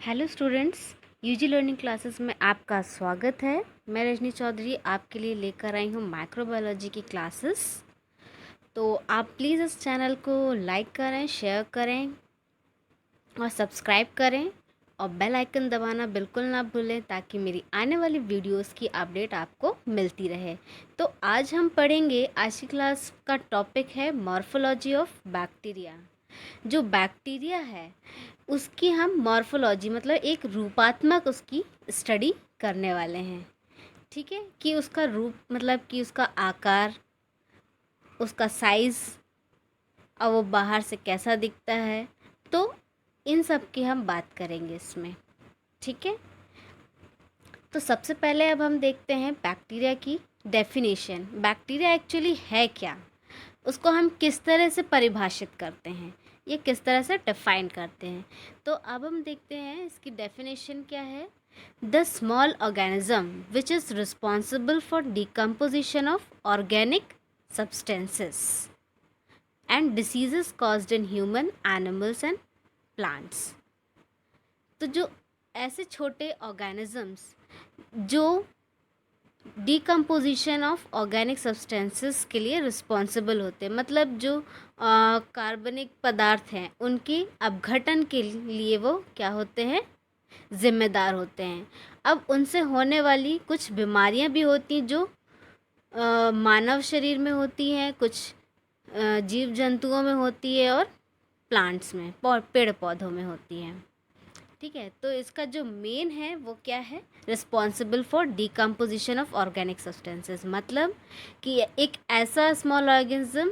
Hello students, UG learning classes में आपका स्वागत है। मैं रजनी चौधरी आपके लिए लेकर आई हूँ माइक्रोबायोलॉजी की क्लासेस। तो आप प्लीज़ इस चैनल को लाइक करें, शेयर करें और सब्सक्राइब करें और बेल आइकन दबाना बिल्कुल ना भूलें ताकि मेरी आने वाली वीडियोस की अपडेट आपको मिलती रहे। तो आज हम पढ़ेंगे, आज की क्लास का टॉपिक है मॉर्फोलॉजी ऑफ बैक्टीरिया। जो बैक्टीरिया है उसकी हम मॉर्फोलॉजी मतलब एक रूपात्मक उसकी स्टडी करने वाले हैं। ठीक है, कि उसका रूप मतलब कि उसका आकार, उसका साइज़ और वो बाहर से कैसा दिखता है, तो इन सब की हम बात करेंगे इसमें। ठीक है, तो सबसे पहले अब हम देखते हैं बैक्टीरिया की डेफिनेशन। बैक्टीरिया एक्चुअली है क्या, उसको हम किस तरह से परिभाषित करते हैं, ये किस तरह से डिफाइन करते हैं। तो अब हम देखते हैं इसकी डेफिनेशन क्या है। The small organism which is responsible for decomposition of organic substances and diseases caused in human, animals and plants. तो जो ऐसे छोटे ऑर्गेनिजम्स जो डिकम्पोजिशन ऑफ ऑर्गेनिक सब्सटेंसेस के लिए रिस्पॉन्सिबल होते हैं, मतलब जो कार्बनिक पदार्थ हैं उनके अपघटन के लिए वो क्या होते हैं, जिम्मेदार होते हैं। अब उनसे होने वाली कुछ बीमारियां भी होती हैं जो मानव शरीर में होती हैं, कुछ जीव जंतुओं में होती है और प्लांट्स में, पेड़ पौधों में होती हैं। ठीक है, तो इसका जो मेन है वो क्या है, responsible for decomposition of organic substances, मतलब कि एक ऐसा स्मॉल ऑर्गेनिज्म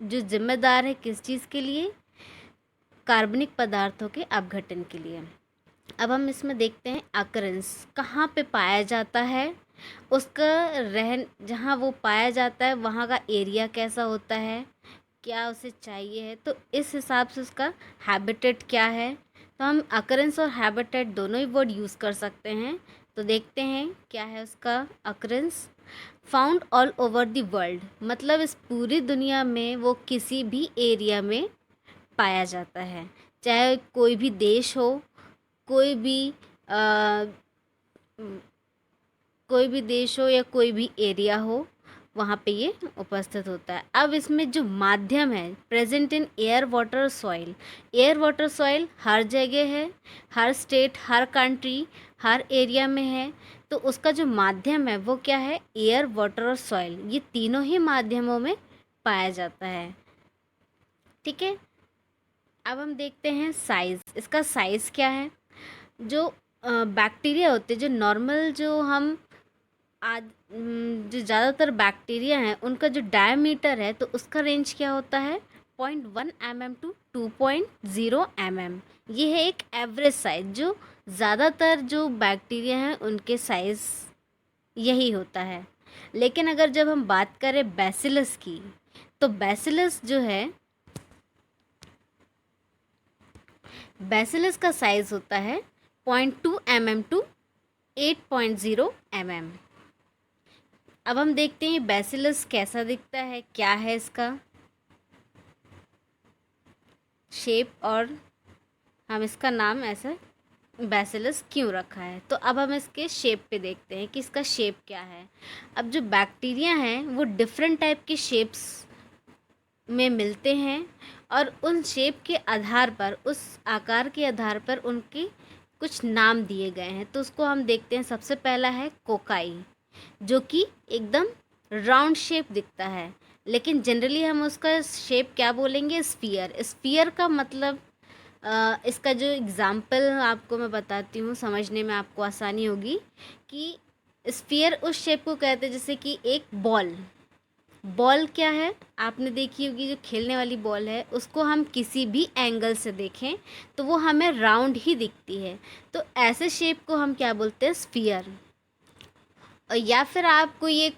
जो जिम्मेदार है किस चीज़ के लिए, कार्बनिक पदार्थों के अपघटन के लिए। अब हम इसमें देखते हैं अकरेंस कहाँ पे पाया जाता है, उसका रहन जहाँ वो पाया जाता है वहाँ का एरिया कैसा होता है, क्या उसे चाहिए है, तो इस हिसाब से उसका हैबिटेट क्या है। तो हम अकरेंस और हैबिटेट दोनों ही वर्ड यूज़ कर सकते हैं। तो देखते हैं क्या है उसका occurrence. Found all over the world, मतलब इस पूरी दुनिया में वो किसी भी एरिया में पाया जाता है, चाहे कोई भी देश हो, कोई भी अ, कोई भी देश हो या कोई भी एरिया हो, वहाँ पे ये उपस्थित होता है। अब इसमें जो माध्यम है, present in air water soil. Air water soil हर जगह है, हर स्टेट, हर कंट्री, हर एरिया में है। तो उसका जो माध्यम है वो क्या है, एयर वाटर और सॉइल, ये तीनों ही माध्यमों में पाया जाता है। ठीक है, अब हम देखते हैं साइज़। इसका साइज़ क्या है। जो बैक्टीरिया होते हैं, जो नॉर्मल जो हम आज जो ज़्यादातर बैक्टीरिया हैं उनका जो डायमीटर है तो उसका रेंज क्या होता है, 0.1 mm टू 2.0 mm। ये है एक एवरेज साइज, जो ज़्यादातर जो बैक्टीरिया हैं उनके साइज़ यही होता है। लेकिन अगर जब हम बात करें बैसिलस की, तो बैसिलस जो है, बैसिलस का साइज़ होता है 0.2 mm टू 8.0 mm। अब हम देखते हैं बैसिलस कैसा दिखता है, क्या है इसका शेप, और हम इसका नाम ऐसा बैसिलस क्यों रखा है। तो अब हम इसके शेप पे देखते हैं कि इसका शेप क्या है। अब जो बैक्टीरिया हैं वो डिफरेंट टाइप के शेप्स में मिलते हैं और उन शेप के आधार पर, उस आकार के आधार पर उनके कुछ नाम दिए गए हैं। तो उसको हम देखते हैं। सबसे पहला है कोकाई, जो कि एकदम राउंड शेप दिखता है, लेकिन जनरली हम उसका शेप क्या बोलेंगे, स्फीयर। स्फीयर का मतलब इसका जो एग्ज़ाम्पल आपको मैं बताती हूँ, समझने में आपको आसानी होगी कि स्फीयर उस शेप को कहते हैं जैसे कि एक बॉल। बॉल क्या है, आपने देखी होगी, जो खेलने वाली बॉल है उसको हम किसी भी एंगल से देखें तो वो हमें राउंड ही दिखती है। तो ऐसे शेप को हम क्या बोलते हैं, स्फीयर। या फिर आप कोई एक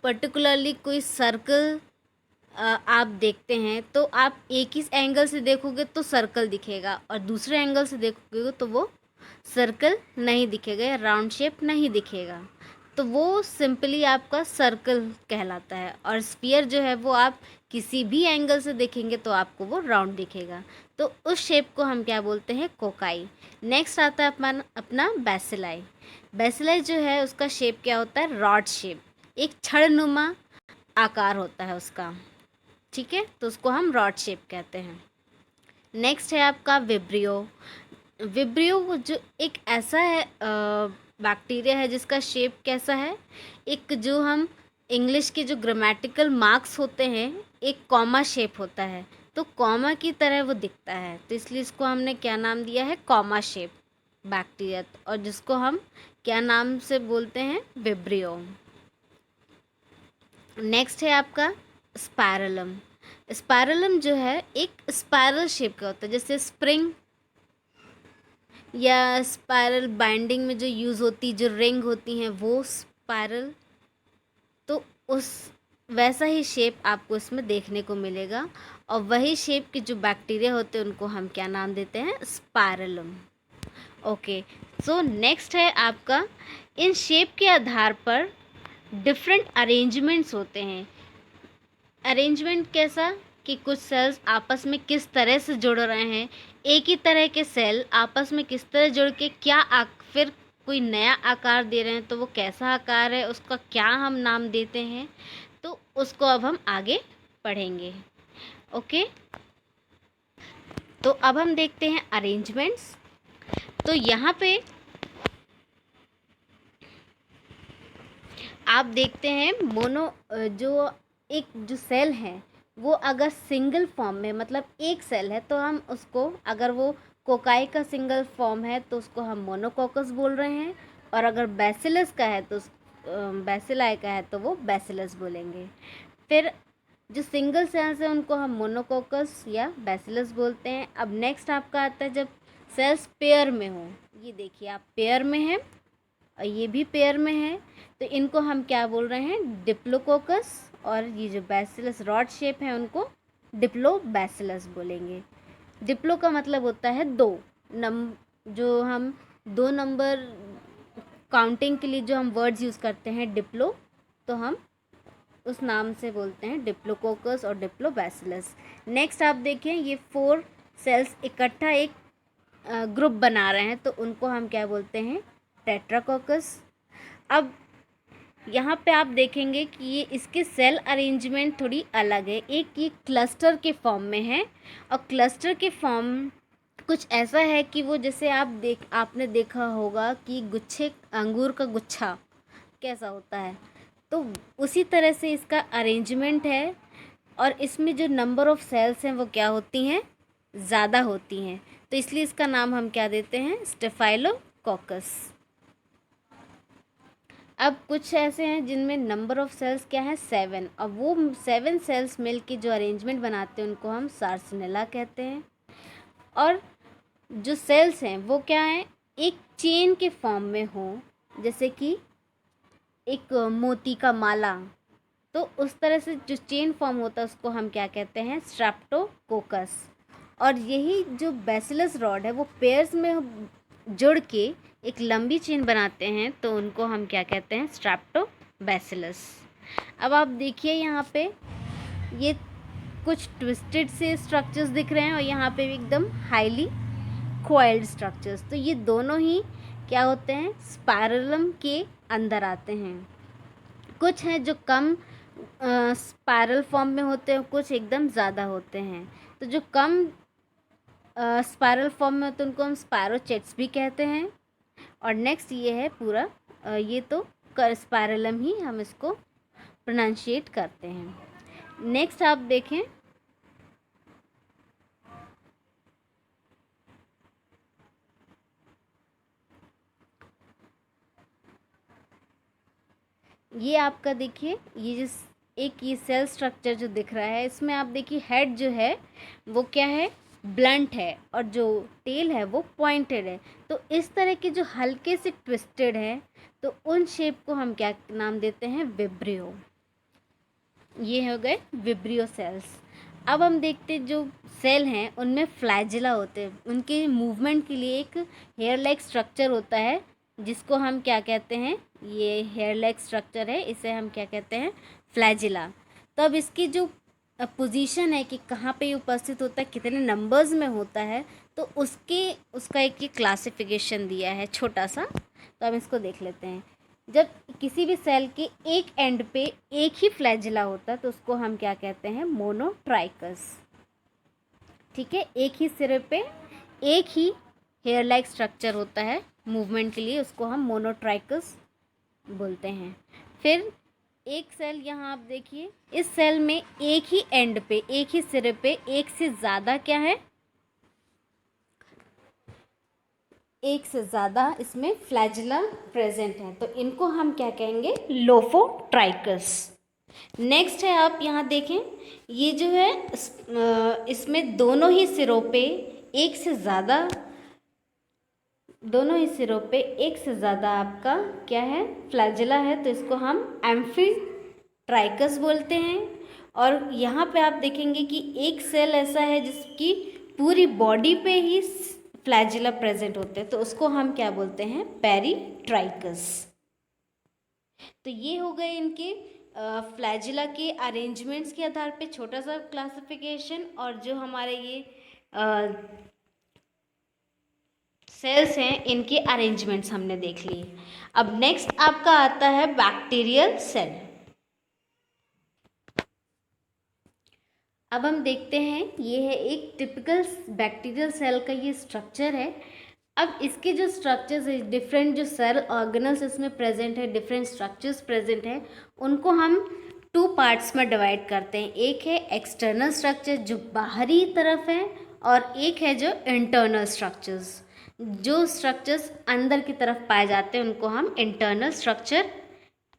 पर्टिकुलरली कोई सर्कल आप देखते हैं तो आप एक ही एंगल से देखोगे तो सर्कल दिखेगा और दूसरे एंगल से देखोगे तो वो सर्कल नहीं दिखेगा या राउंड शेप नहीं दिखेगा। तो वो सिंपली आपका सर्कल कहलाता है, और स्फीयर जो है वो आप किसी भी एंगल से देखेंगे तो आपको वो राउंड दिखेगा। तो उस शेप को हम क्या बोलते हैं, कोकाई। नेक्स्ट आता है अपना बेसिलाई। बेसिलाई जो है उसका शेप क्या होता है, रॉड शेप, एक छड़नुमा आकार होता है उसका, ठीक है, तो उसको हम रॉड शेप कहते हैं। नेक्स्ट है आपका विब्रियो। विब्रियो जो एक ऐसा है बैक्टीरिया है जिसका शेप कैसा है, एक जो हम इंग्लिश के जो ग्रामेटिकल मार्क्स होते हैं, एक कॉमा शेप होता है, तो कॉमा की तरह वो दिखता है, तो इसलिए इसको हमने क्या नाम दिया है, कॉमा शेप बैक्टीरिया, और जिसको हम क्या नाम से बोलते हैं, विब्रियो। नेक्स्ट है आपका स्पायरलम। स्पायरलम जो है एक स्पायरल शेप का होता है, जैसे स्प्रिंग या स्पायरल बाइंडिंग में जो यूज़ होती, जो रिंग होती हैं वो स्पायरल, तो उस वैसा ही शेप आपको इसमें देखने को मिलेगा, और वही शेप के जो बैक्टीरिया होते हैं उनको हम क्या नाम देते हैं, स्पायरलम। ओके, सो नेक्स्ट है आपका, इन शेप के आधार पर डिफरेंट अरेंजमेंट्स होते हैं। अरेंजमेंट कैसा, कि कुछ सेल्स आपस में किस तरह से जुड़ रहे हैं, एक ही तरह के सेल आपस में किस तरह जुड़ के क्या फिर कोई नया आकार दे रहे हैं, तो वो कैसा आकार है, उसका क्या हम नाम देते हैं, तो उसको अब हम आगे पढ़ेंगे। ओके, तो अब हम देखते हैं अरेंजमेंट्स। तो यहाँ पे आप देखते हैं जो सेल है वो अगर सिंगल फॉर्म में, मतलब एक सेल है, तो हम उसको, अगर वो कोकाई का सिंगल फॉर्म है तो उसको हम मोनोकोकस बोल रहे हैं, और अगर बैसिलस का है तो बैसिलाई का है तो वो बैसिलस बोलेंगे। फिर जो सिंगल सेल्स हैं उनको हम मोनोकोकस या बैसिलस बोलते हैं। अब नेक्स्ट आपका आता है जब सेल्स पेयर में हो, ये देखिए आप पेयर में हैं और ये भी पेयर में है, तो इनको हम क्या बोल रहे हैं, डिप्लोकोकस, और ये जो बैसिलस रॉड शेप है उनको डिप्लोबैसिलस बोलेंगे। डिप्लो का मतलब होता है दो जो हम 2 नंबर काउंटिंग के लिए जो हम वर्ड्स यूज़ करते हैं डिप्लो, तो हम उस नाम से बोलते हैं डिप्लोकोकस और डिप्लोबैसिलस। नेक्स्ट आप देखें, ये 4 सेल्स इकट्ठा एक ग्रुप बना रहे हैं, तो उनको हम क्या बोलते हैं, टेट्राकोकस। अब यहाँ पे आप देखेंगे कि ये इसके सेल अरेंजमेंट थोड़ी अलग है, एक ये क्लस्टर के फॉर्म में है, और क्लस्टर के फॉर्म कुछ ऐसा है कि वो जैसे आपने देखा होगा कि गुच्छे, अंगूर का गुच्छा कैसा होता है, तो उसी तरह से इसका अरेंजमेंट है, और इसमें जो नंबर ऑफ़ सेल्स हैं वो क्या होती हैं, ज़्यादा होती हैं, तो इसलिए इसका नाम हम क्या देते हैं, स्टेफाइलोकोकस। अब कुछ ऐसे हैं जिनमें नंबर ऑफ़ सेल्स क्या है, 7, और वो 7 सेल्स मिल के जो अरेंजमेंट बनाते हैं उनको हम सार्सिनेला कहते हैं। और जो सेल्स हैं वो क्या हैं, एक चेन के फॉर्म में हो, जैसे कि एक मोती का माला, तो उस तरह से जो चेन फॉर्म होता है उसको हम क्या कहते हैं, स्ट्रेप्टोकोकस। और यही जो बैसिलस रॉड है वो पेयर्स में जुड़ के एक लंबी चेन बनाते हैं, तो उनको हम क्या कहते हैं, स्ट्रेप्टोबैसिलस। अब आप देखिए यहाँ पे ये कुछ ट्विस्टेड से स्ट्रक्चर्स दिख रहे हैं, और यहाँ पे भी एकदम हाईली कॉइल्ड स्ट्रक्चर्स, तो ये दोनों ही क्या होते हैं, स्पायरलम के अंदर आते हैं। कुछ हैं जो कम स्पायरल फॉर्म में होते हैं, कुछ एकदम ज़्यादा होते हैं, तो जो कम स्पायरल फॉर्म में होते हैं उनको हम स्पायरोचेट्स भी कहते हैं। और नेक्स्ट ये है पूरा ये तो स्पायरलम ही हम इसको प्रोनाउंशिएट करते हैं। नेक्स्ट आप देखें, ये आपका देखिए, ये सेल स्ट्रक्चर जो दिख रहा है, इसमें आप देखिए हेड जो है वो क्या है, ब्लंट है, और जो टेल है वो पॉइंटेड है, तो इस तरह के जो हल्के से ट्विस्टेड है, तो उन शेप को हम क्या नाम देते हैं, विब्रियो। ये हो गए विब्रियो सेल्स। अब हम देखते जो सेल हैं उनमें फ्लैजिला होते हैं, उनके मूवमेंट के लिए एक हेयर लाइक स्ट्रक्चर होता है जिसको हम क्या कहते हैं, ये हेयर लाइक स्ट्रक्चर है, इसे हम क्या कहते हैं, फ्लैजिला। तो अब इसकी जो पोजीशन है कि कहाँ पे ये उपस्थित होता है, कितने नंबर्स में होता है, तो उसका एक ये क्लासिफिकेशन दिया है छोटा सा। तो हम इसको देख लेते हैं। जब किसी भी सेल के एक एंड पे एक ही फ्लैजिला होता है तो उसको हम क्या कहते हैं, मोनोट्राइकस। ठीक है, एक ही सिरे पे एक ही हेयर लाइक स्ट्रक्चर होता है मूवमेंट के लिए, उसको हम मोनोट्राइकस बोलते हैं। फिर एक सेल यहाँ आप देखिए, इस सेल में एक ही एंड पे, एक ही सिरे पे एक से ज़्यादा क्या है, एक से ज़्यादा इसमें फ्लैजिला प्रेजेंट है, तो इनको हम क्या कहेंगे, लोफोट्राइकस। नेक्स्ट है, आप यहाँ देखें, ये जो है इसमें दोनों ही सिरों पे एक से ज़्यादा, दोनों ही सिरों पे एक से ज़्यादा आपका क्या है, फ्लैजिला है, तो इसको हम एम्फीट्राइकस बोलते हैं। और यहाँ पे आप देखेंगे कि एक सेल ऐसा है जिसकी पूरी बॉडी पे ही फ्लैजिला प्रेजेंट होते हैं, तो उसको हम क्या बोलते हैं, पेरीट्राइकस। तो ये हो गए इनके फ्लैजिला के अरेंजमेंट्स के आधार पे छोटा सा क्लासिफिकेशन, और जो हमारे ये सेल्स हैं इनके अरेंजमेंट्स हमने देख लिए। अब नेक्स्ट आपका आता है बैक्टीरियल सेल। अब हम देखते हैं, ये है एक टिपिकल बैक्टीरियल सेल का ये स्ट्रक्चर है। अब इसके जो स्ट्रक्चर्स है, डिफरेंट जो सेल ऑर्गेनल्स इसमें प्रेजेंट है, डिफरेंट स्ट्रक्चर्स प्रेजेंट है, उनको हम 2 पार्ट्स में डिवाइड करते हैं। एक है एक्सटर्नल स्ट्रक्चर जो बाहरी तरफ है, और एक है जो इंटरनल स्ट्रक्चर्स, जो स्ट्रक्चर्स अंदर की तरफ पाए जाते हैं उनको हम इंटरनल स्ट्रक्चर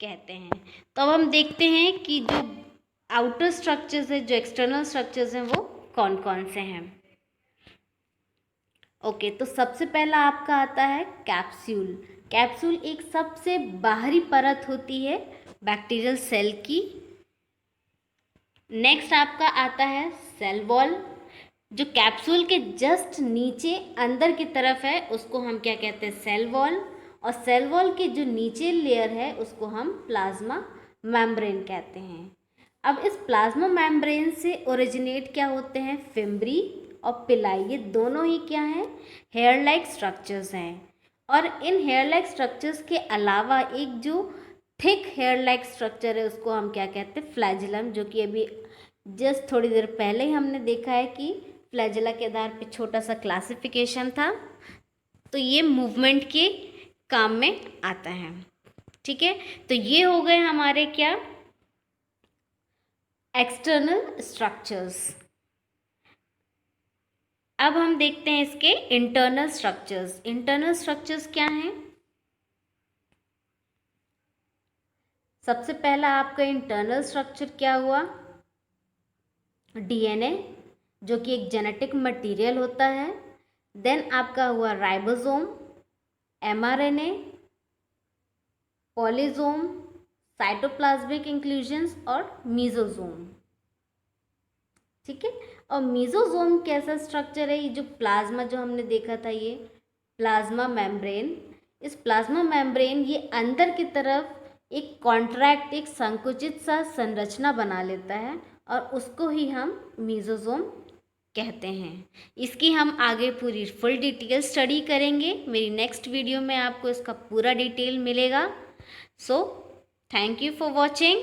कहते हैं। तो अब हम देखते हैं कि जो आउटर स्ट्रक्चर्स है, जो एक्सटर्नल स्ट्रक्चर्स हैं, वो कौन कौन से हैं। ओके, तो सबसे पहला आपका आता है कैप्सूल। कैप्सूल एक सबसे बाहरी परत होती है बैक्टीरियल सेल की। नेक्स्ट आपका आता है सेल वॉल, जो कैप्सूल के जस्ट नीचे अंदर की तरफ है उसको हम क्या कहते हैं, सेल वॉल। और सेल वॉल के जो नीचे लेयर है उसको हम प्लाज्मा मेम्ब्रेन कहते हैं। अब इस प्लाज्मा मेम्ब्रेन से ओरिजिनेट क्या होते हैं, फिम्ब्री और पिलाई, ये दोनों ही क्या हैं, हेयर लाइक स्ट्रक्चर्स हैं। और इन हेयर लाइक स्ट्रक्चर्स के अलावा एक जो थिक हेयर लाइक स्ट्रक्चर है उसको हम क्या कहते हैं, फ्लैजिलम, जो कि अभी जस्ट थोड़ी देर पहले ही हमने देखा है कि फ्लैजिला के आधार पे छोटा सा क्लासिफिकेशन था। तो ये मूवमेंट के काम में आता है। ठीक है, तो ये हो गए हमारे क्या, एक्सटर्नल स्ट्रक्चर्स। अब हम देखते हैं इसके इंटरनल स्ट्रक्चर्स। इंटरनल स्ट्रक्चर्स क्या हैं, सबसे पहला आपका इंटरनल स्ट्रक्चर क्या हुआ, डीएनए, जो कि एक जेनेटिक मटेरियल होता है। देन आपका हुआ ribosome, mRNA, polysome, cytoplasmic inclusions और मीजोसोम। ठीक है, और मीजोसोम कैसा स्ट्रक्चर है, ये जो प्लाज्मा जो हमने देखा था, ये प्लाज्मा मेम्ब्रेन, इस प्लाज्मा मेम्ब्रेन ये अंदर की तरफ एक कॉन्ट्रैक्ट, एक संकुचित सा संरचना बना लेता है, और उसको ही हम मीजोसोम कहते हैं। इसकी हम आगे पूरी फुल डिटेल स्टडी करेंगे, मेरी नेक्स्ट वीडियो में आपको इसका पूरा डिटेल मिलेगा। So thank you for watching.